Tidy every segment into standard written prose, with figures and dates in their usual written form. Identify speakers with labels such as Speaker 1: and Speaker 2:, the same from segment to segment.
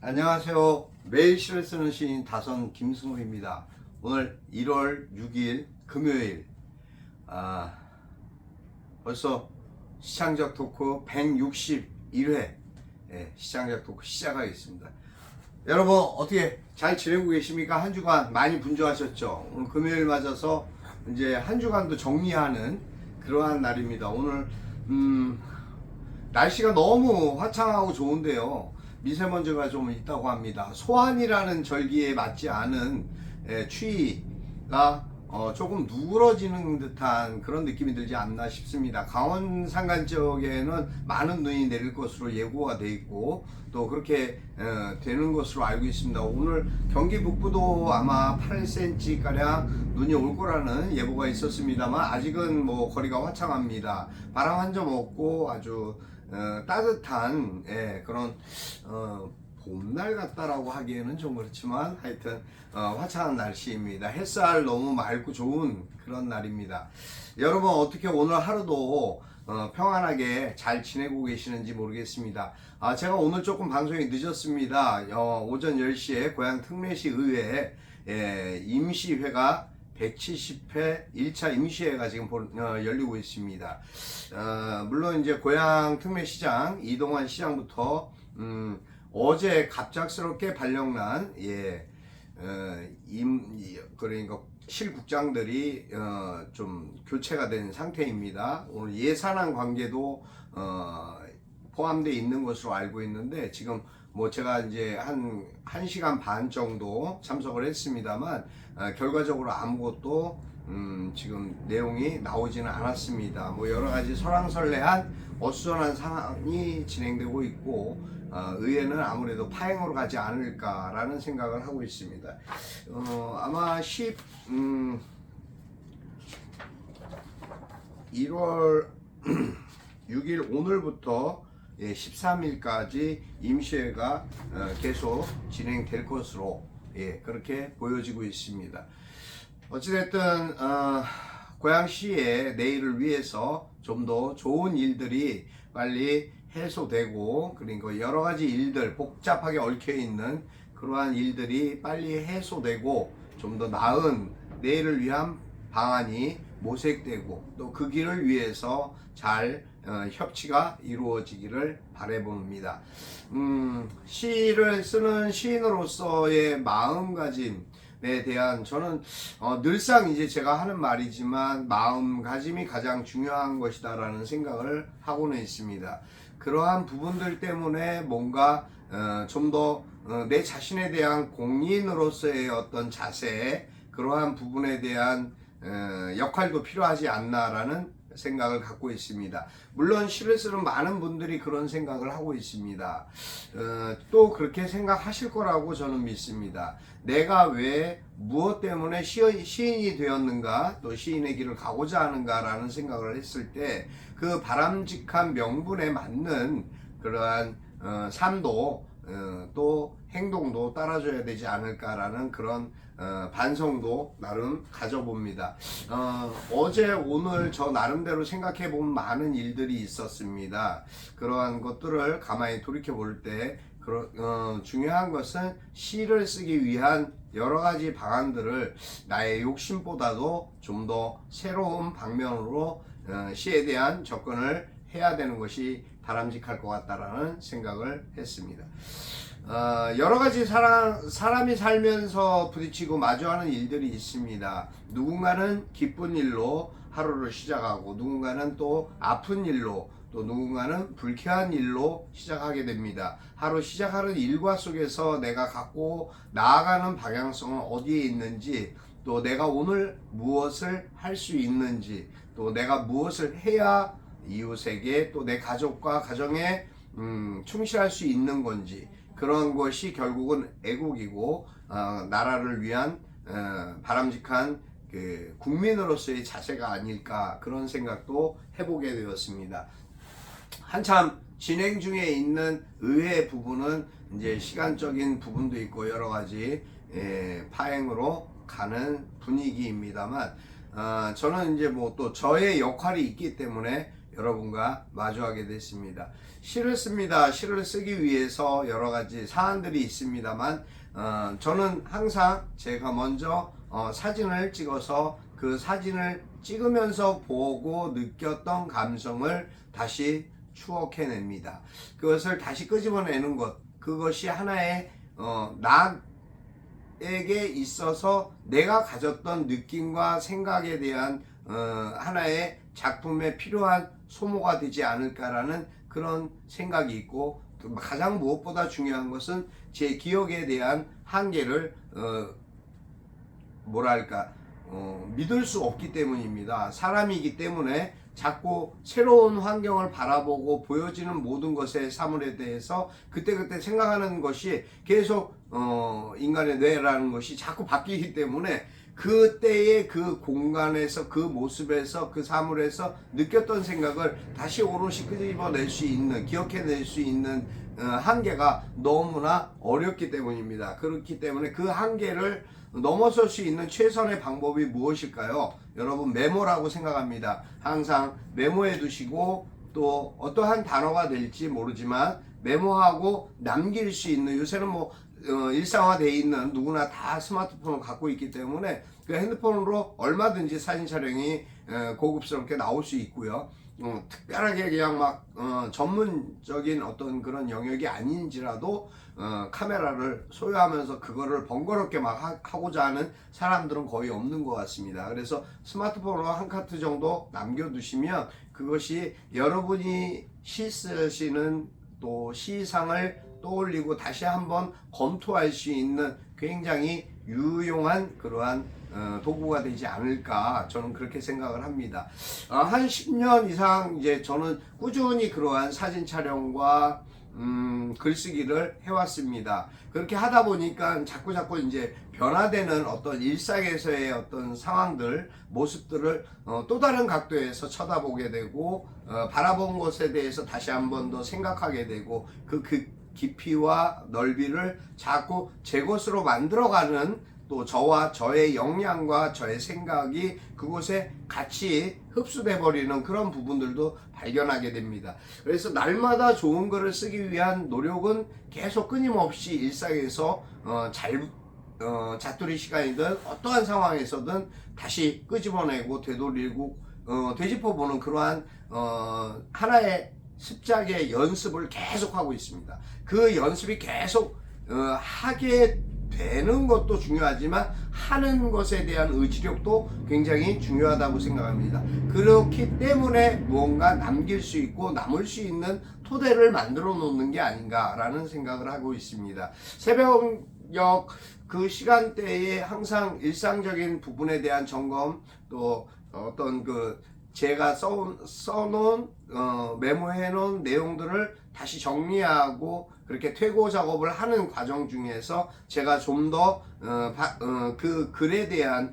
Speaker 1: 안녕하세요. 매일 시를 쓰는 시인 다선 김승호입니다. 오늘 1월 6일 금요일. 벌써 시창작 토크 161회 시창작 토크 시작하겠습니다. 여러분 어떻게 잘 지내고 계십니까? 한 주간 많이 분주하셨죠? 오늘 금요일 맞아서 이제 한 주간도 정리하는 그러한 날입니다. 오늘 날씨가 너무 화창하고 좋은데요. 미세먼지가 좀 있다고 합니다. 소환이라는 절기에 맞지 않은 추위가 조금 누그러지는 듯한 그런 느낌이 들지 않나 싶습니다. 강원 산간 지역에는 많은 눈이 내릴 것으로 예고가 돼 있고 또 그렇게 되는 것으로 알고 있습니다. 오늘 경기 북부도 아마 8cm 가량 눈이 올 거라는 예보가 있었습니다만 아직은 뭐 거리가 화창합니다. 바람 한 점 없고 아주 따뜻한 그런 봄날 같다라고 하기에는 좀 그렇지만 하여튼 화창한 날씨입니다. 햇살 너무 맑고 좋은 그런 날입니다. 여러분 어떻게 오늘 하루도 평안하게 잘 지내고 계시는지 모르겠습니다. 제가 오늘 조금 방송이 늦었습니다. 오전 10시에 고향 특례시 의회에 임시회가 170회 1차 임시회가 지금 열리고 있습니다. 물론 이제 고향 특례시장 이동환 시장부터 어제 갑작스럽게 발령난 그러니까 실국장들이 좀 교체가 된 상태입니다. 오늘 예산안 관계도 포함되어 있는 것으로 알고 있는데 지금 뭐 제가 이제 한 1시간 반 정도 참석을 했습니다만 결과적으로 아무것도 지금 내용이 나오지는 않았습니다. 뭐 여러 가지 설왕설래한 어수선한 상황이 진행되고 있고 의회는 아무래도 파행으로 가지 않을까라는 생각을 하고 있습니다. 아마 1월 6일 오늘부터 13일까지 임시회가 계속 진행될 것으로 그렇게 보여지고 있습니다. 어찌됐든 고양시의 내일을 위해서 좀 더 좋은 일들이 빨리 해소되고 그리고 여러 가지 일들 복잡하게 얽혀 있는 그러한 일들이 빨리 해소되고 좀 더 나은 내일을 위한 방안이 모색되고 또 그 길을 위해서 잘 협치가 이루어지기를 바라봅니다. 시를 쓰는 시인으로서의 마음가짐에 대한 저는 늘상 이제 제가 하는 말이지만 마음가짐이 가장 중요한 것이다라는 생각을 하고는 있습니다. 그러한 부분들 때문에 뭔가 좀 더 내 자신에 대한 공인으로서의 어떤 자세 그러한 부분에 대한 역할도 필요하지 않나라는 생각을 갖고 있습니다. 물론 시를 쓰는 많은 분들이 그런 생각을 하고 있습니다. 또 그렇게 생각하실 거라고 저는 믿습니다. 내가 왜 무엇 때문에 시인이 되었는가 또 시인의 길을 가고자 하는가라는 생각을 했을 때 그 바람직한 명분에 맞는 그러한 삶도 또 행동도 따라줘야 되지 않을까라는 그런 반성도 나름 가져봅니다. 어제 오늘 저 나름대로 생각해 본 많은 일들이 있었습니다. 그러한 것들을 가만히 돌이켜 볼 때 중요한 것은 시를 쓰기 위한 여러 가지 방안들을 나의 욕심보다도 좀 더 새로운 방면으로 시에 대한 접근을 해야 되는 것이 바람직할 것 같다라는 생각을 했습니다. 여러 가지 사람이 살면서 부딪히고 마주하는 일들이 있습니다. 누군가는 기쁜 일로 하루를 시작하고 누군가는 또 아픈 일로 또 누군가는 불쾌한 일로 시작하게 됩니다. 하루 시작하는 일과 속에서 내가 갖고 나아가는 방향성은 어디에 있는지 또 내가 오늘 무엇을 할 수 있는지 또 내가 무엇을 해야 이웃에게 또 내 가족과 가정에 충실할 수 있는 건지 그런 것이 결국은 애국이고 나라를 위한 바람직한 그 국민으로서의 자세가 아닐까 그런 생각도 해보게 되었습니다. 한참 진행 중에 있는 의회 부분은 이제 시간적인 부분도 있고 여러 가지 파행으로 가는 분위기입니다만 저는 이제 뭐 또 저의 역할이 있기 때문에 여러분과 마주하게 됐습니다. 시를 씁니다. 시를 쓰기 위해서 여러 가지 사안들이 있습니다만 저는 항상 제가 먼저 사진을 찍어서 그 사진을 찍으면서 보고 느꼈던 감성을 다시 추억해냅니다. 그것을 다시 끄집어내는 것, 그것이 하나의 나에게 있어서 내가 가졌던 느낌과 생각에 대한 하나의 작품에 필요한 소모가 되지 않을까라는 그런 생각이 있고, 가장 무엇보다 중요한 것은 제 기억에 대한 한계를 믿을 수 없기 때문입니다. 사람이기 때문에 자꾸 새로운 환경을 바라보고 보여지는 모든 것의 사물에 대해서 그때그때 생각하는 것이 계속 인간의 뇌라는 것이 자꾸 바뀌기 때문에 그때의 그 공간에서 그 모습에서 그 사물에서 느꼈던 생각을 다시 오롯이 끄집어낼 수 있는, 기억해낼 수 있는 한계가 너무나 어렵기 때문입니다. 그렇기 때문에 그 한계를 넘어설 수 있는 최선의 방법이 무엇일까요? 여러분, 메모라고 생각합니다. 항상 메모해 두시고, 또 어떠한 단어가 될지 모르지만 메모하고 남길 수 있는, 요새는 일상화되어 있는 누구나 다 스마트폰을 갖고 있기 때문에 그 핸드폰으로 얼마든지 사진 촬영이 고급스럽게 나올 수 있고요. 특별하게 그냥 전문적인 어떤 그런 영역이 아닌지라도 카메라를 소유하면서 그거를 번거롭게 하고자 하는 사람들은 거의 없는 것 같습니다. 그래서 스마트폰으로 한 카트 정도 남겨두시면 그것이 여러분이 시 쓰시는 또 시상을 떠올리고 다시 한번 검토할 수 있는 굉장히 유용한 그러한 도구가 되지 않을까, 저는 그렇게 생각을 합니다. 한 10년 이상 이제 저는 꾸준히 그러한 사진 촬영과 글쓰기를 해왔습니다. 그렇게 하다 보니까 자꾸 이제 변화되는 어떤 일상에서의 어떤 상황들, 모습들을 또 다른 각도에서 쳐다보게 되고, 바라본 것에 대해서 다시 한번 더 생각하게 되고, 그 깊이와 넓이를 자꾸 제 것으로 만들어가는, 또 저와 저의 역량과 저의 생각이 그곳에 같이 흡수돼 버리는 그런 부분들도 발견하게 됩니다. 그래서 날마다 좋은 글을 쓰기 위한 노력은 계속 끊임없이 일상에서 자투리 시간이든 어떠한 상황에서든 다시 끄집어내고 되돌리고 되짚어보는 그러한 하나의 습작의 연습을 계속하고 있습니다. 그 연습이 계속 하게 되는 것도 중요하지만 하는 것에 대한 의지력도 굉장히 중요하다고 생각합니다. 그렇기 때문에 무언가 남길 수 있고 남을 수 있는 토대를 만들어 놓는 게 아닌가라는 생각을 하고 있습니다. 새벽녘 그 시간대에 항상 일상적인 부분에 대한 점검, 또 어떤 제가 써놓은 메모해놓은 내용들을 다시 정리하고 그렇게 퇴고 작업을 하는 과정 중에서 제가 좀 더 그 글에 대한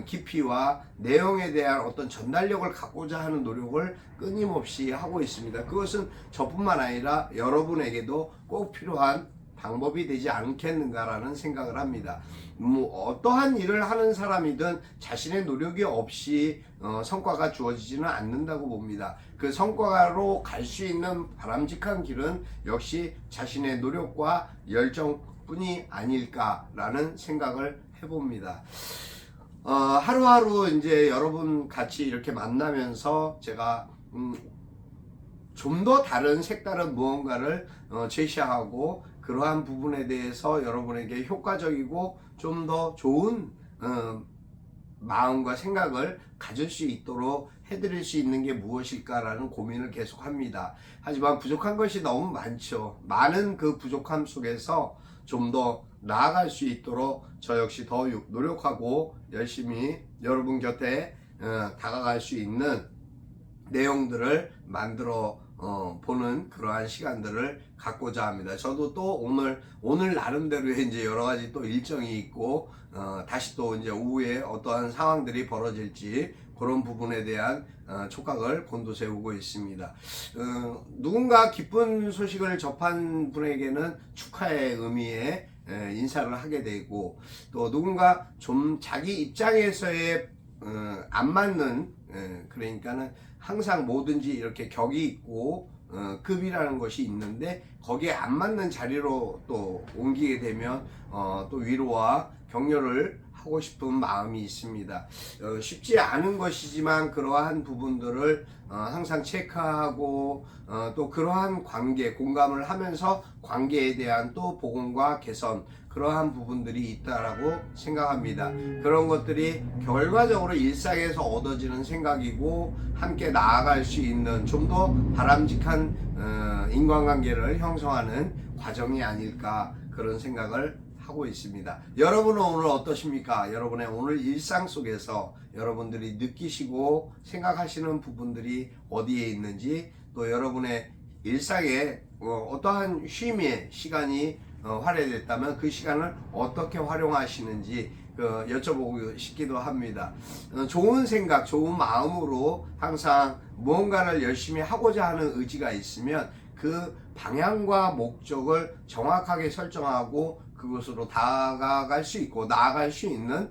Speaker 1: 깊이와 내용에 대한 어떤 전달력을 갖고자 하는 노력을 끊임없이 하고 있습니다. 그것은 저뿐만 아니라 여러분에게도 꼭 필요한 방법이 되지 않겠는가라는 생각을 합니다. 어떠한 일을 하는 사람이든 자신의 노력이 없이 성과가 주어지지는 않는다고 봅니다. 그 성과로 갈 수 있는 바람직한 길은 역시 자신의 노력과 열정뿐이 아닐까라는 생각을 해봅니다. 하루하루 이제 여러분 같이 이렇게 만나면서 제가 좀 더 다른 색다른 무언가를 제시하고, 그러한 부분에 대해서 여러분에게 효과적이고 좀 더 좋은 마음과 생각을 가질 수 있도록 해드릴 수 있는 게 무엇일까라는 고민을 계속합니다. 하지만 부족한 것이 너무 많죠. 많은 그 부족함 속에서 좀 더 나아갈 수 있도록 저 역시 더 노력하고 열심히 여러분 곁에 다가갈 수 있는 내용들을 만들어 보는 그러한 시간들을 갖고자 합니다. 저도 또 오늘 나름대로의 이제 여러 가지 또 일정이 있고, 다시 또 이제 오후에 어떠한 상황들이 벌어질지 그런 부분에 대한 촉각을 곤두세우고 있습니다. 누군가 기쁜 소식을 접한 분에게는 축하의 의미의 인사를 하게 되고, 또 누군가 좀 자기 입장에서의 안 맞는 그러니까는 항상 뭐든지 이렇게 격이 있고 급이라는 것이 있는데 거기에 안 맞는 자리로 또 옮기게 되면 또 위로와 격려를 하고 싶은 마음이 있습니다. 쉽지 않은 것이지만 그러한 부분들을 항상 체크하고 또 그러한 관계, 공감을 하면서 관계에 대한 또 복원과 개선, 그러한 부분들이 있다라고 생각합니다. 그런 것들이 결과적으로 일상에서 얻어지는 생각이고 함께 나아갈 수 있는 좀 더 바람직한 인간관계를 형성하는 과정이 아닐까, 그런 생각을 하고 있습니다. 여러분은 오늘 어떠십니까? 여러분의 오늘 일상 속에서 여러분들이 느끼시고 생각하시는 부분들이 어디에 있는지, 또 여러분의 일상에 어떠한 쉼의 시간이 할애됐다면 그 시간을 어떻게 활용하시는지 여쭤보고 싶기도 합니다. 좋은 생각, 좋은 마음으로 항상 무언가를 열심히 하고자 하는 의지가 있으면 그 방향과 목적을 정확하게 설정하고 그곳으로 다가갈 수 있고 나아갈 수 있는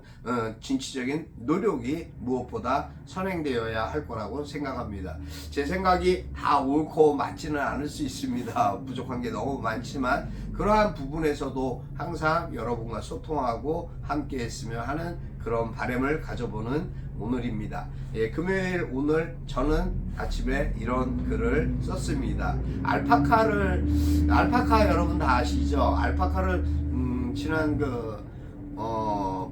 Speaker 1: 진취적인 노력이 무엇보다 선행되어야 할 거라고 생각합니다. 제 생각이 다 옳고 맞지는 않을 수 있습니다. 부족한 게 너무 많지만 그러한 부분에서도 항상 여러분과 소통하고 함께 했으면 하는 그런 바람을 가져보는 오늘입니다. 금요일 오늘 저는 아침에 이런 글을 썼습니다. 알파카 여러분 다 아시죠? 알파카를 지난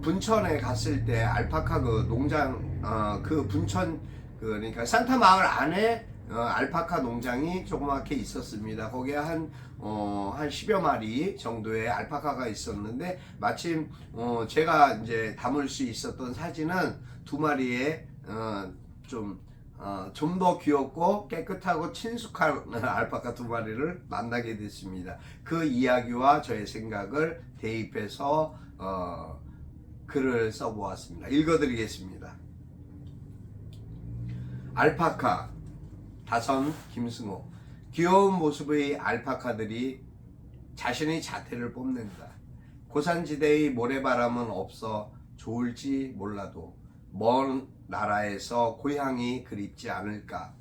Speaker 1: 분천에 갔을 때 알파카 농장 분천 그러니까 산타 마을 안에 알파카 농장이 조그맣게 있었습니다. 거기에 한 10여 마리 정도의 알파카가 있었는데 마침 제가 이제 담을 수 있었던 사진은 2마리의 좀 더 귀엽고 깨끗하고 친숙한 알파카 2마리를 만나게 됐습니다. 그 이야기와 저의 생각을 대입해서 글을 써보았습니다. 읽어드리겠습니다. 알파카, 다선 김승호. 귀여운 모습의 알파카들이 자신의 자태를 뽐낸다. 고산지대의 모래바람은 없어 좋을지 몰라도 먼 나라에서 고향이 그립지 않을까.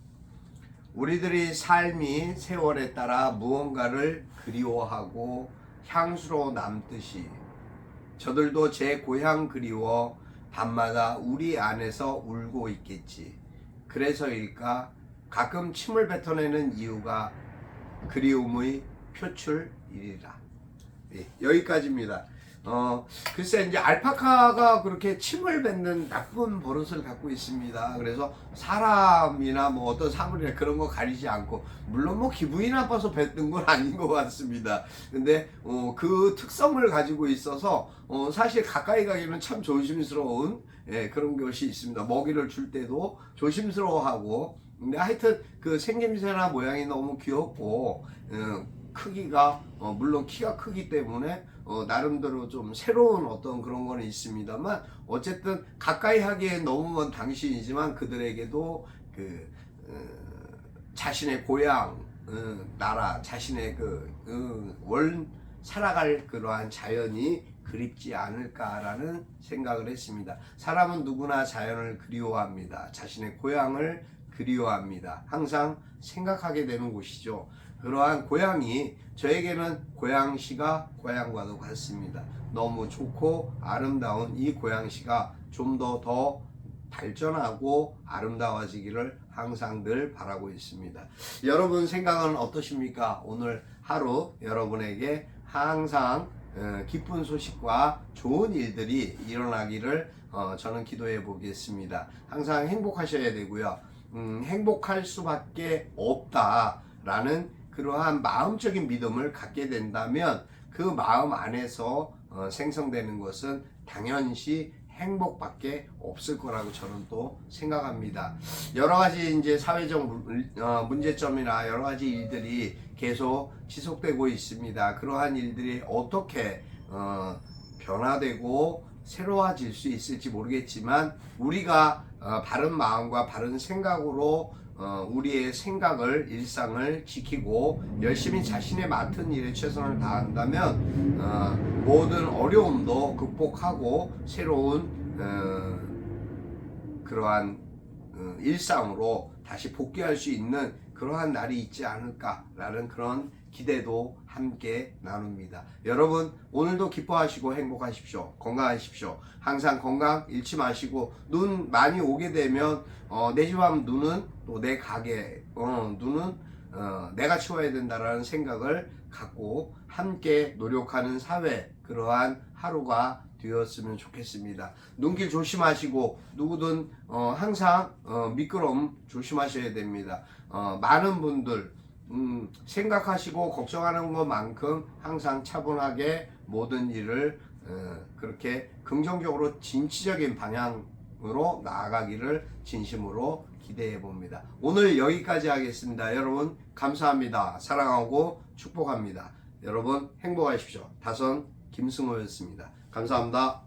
Speaker 1: 우리들이 삶이 세월에 따라 무언가를 그리워하고 향수로 남듯이 저들도 제 고향 그리워 밤마다 우리 안에서 울고 있겠지. 그래서일까 가끔 침을 뱉어내는 이유가 그리움의 표출이리라. 여기까지입니다. 글쎄 이제 알파카가 그렇게 침을 뱉는 나쁜 버릇을 갖고 있습니다. 그래서 사람이나 뭐 어떤 사물이나 그런 거 가리지 않고, 물론 뭐 기분이 나빠서 뱉는 건 아닌 것 같습니다. 근데 그 특성을 가지고 있어서 사실 가까이 가기는 참 조심스러운 그런 것이 있습니다. 먹이를 줄 때도 조심스러워하고, 근데 하여튼 그 생김새나 모양이 너무 귀엽고 크기가 물론 키가 크기 때문에 나름대로 좀 새로운 어떤 그런 거는 있습니다만, 어쨌든 가까이 하기엔 너무 먼 당신이지만 그들에게도 자신의 고향 나라, 자신의 살아갈 그러한 자연이 그립지 않을까라는 생각을 했습니다. 사람은 누구나 자연을 그리워합니다. 자신의 고향을 그리워합니다. 항상 생각하게 되는 곳이죠. 그러한 고향이 저에게는 고양시가 고향과도 같습니다. 너무 좋고 아름다운 이 고양시가 좀 더 발전하고 아름다워지기를 항상 늘 바라고 있습니다. 여러분 생각은 어떠십니까? 오늘 하루 여러분에게 항상 기쁜 소식과 좋은 일들이 일어나기를 저는 기도해 보겠습니다. 항상 행복하셔야 되고요. 행복할 수밖에 없다라는 그러한 마음적인 믿음을 갖게 된다면 그 마음 안에서 생성되는 것은 당연시 행복밖에 없을 거라고 저는 또 생각합니다. 여러 가지 이제 사회적 문제점이나 여러 가지 일들이 계속 지속되고 있습니다. 그러한 일들이 어떻게 변화되고 새로워질 수 있을지 모르겠지만, 우리가 바른 마음과 바른 생각으로 우리의 생각을, 일상을 지키고 열심히 자신의 맡은 일에 최선을 다한다면 모든 어려움도 극복하고 새로운 그러한 일상으로 다시 복귀할 수 있는 그러한 날이 있지 않을까라는 그런 기대도 함께 나눕니다. 여러분 오늘도 기뻐하시고 행복하십시오. 건강하십시오. 항상 건강 잃지 마시고 눈 많이 오게 되면 내 집 앞 눈은 또 내 가게 눈은 내가 치워야 된다라는 생각을 갖고 함께 노력하는 사회 그러한 하루가 되었으면 좋겠습니다. 눈길 조심하시고 누구든 항상 미끄럼 조심하셔야 됩니다. 많은 분들 생각하시고 걱정하는 것만큼 항상 차분하게 모든 일을 그렇게 긍정적으로 진취적인 방향으로 나아가기를 진심으로 기대해 봅니다. 오늘 여기까지 하겠습니다. 여러분 감사합니다. 사랑하고 축복합니다. 여러분 행복하십시오. 다선 김승호였습니다. 감사합니다.